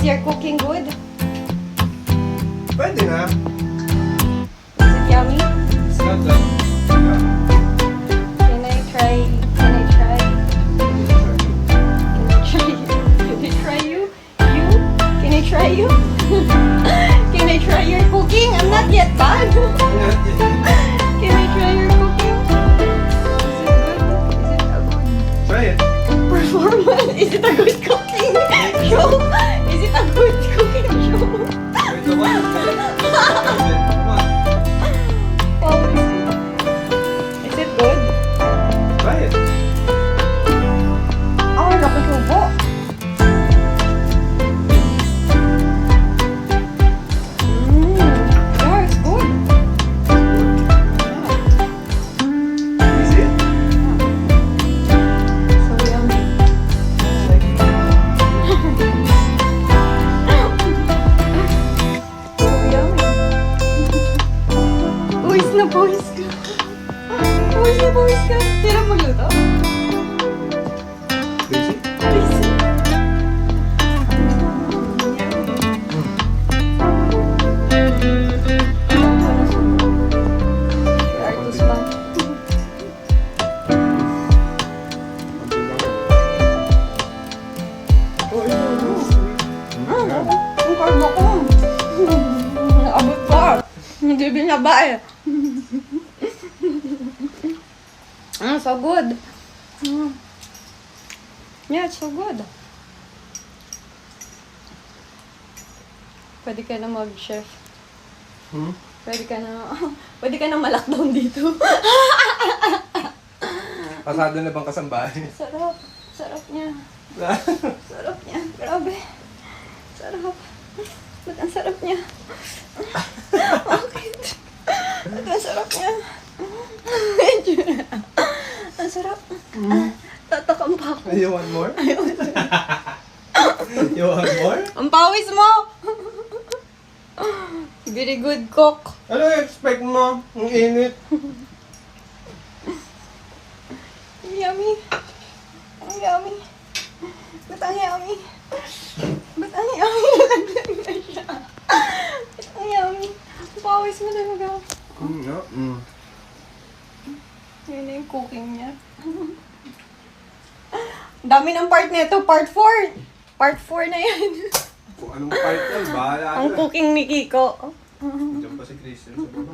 Is your cooking good? Pwede na. Is it yummy? It's not that. Can I try? Can I try? Can I try? Can I try you? You? Can I try you? Can I try your cooking? I'm not yet done. Can I try your cooking? Is it good? Is it a good Try it. performance? Is it a good cooking show? Is it a good cooking show? Wait, come on. Come on. Oh, is it good? Try it. Oh, nakasubo. Yeah, it's good. Is it? So yummy. So yummy. Buwis na buwis ka. Buwis na buwis ka. Hirap magluto? Basic. Busy. Artist pa. Ang karbo ko. Abot pa. Hindi binaba eh. So good. Yeah, it's so good. Pwede ka na mag-chef. Hmm? Pwede ka na ma-lockdown dito. Pasado na bang kasambahay? Sarap. Sarap niya. Sarap niya. Grabe. Sarap. Ba't ang sarap niya? Bakit? Ba't ang sarap niya? Ang sarap. Tatakam pa ako. You want more? You want more? Ang pawis mo! Very good cook. Ano expect mo? Ang init. Yummy. Ang yummy. Ba't ang yummy? Ba't ang yummy? Nalaglag na siya. Ba't ang yummy? Ang pawis mo talaga. Yun na yung cooking niya. Dami ng part nito. Part 4. Part 4 na yan. Kung anong part yan, bahala Ang na. cooking ni Kiko. Diyan pa si Christian sa baba.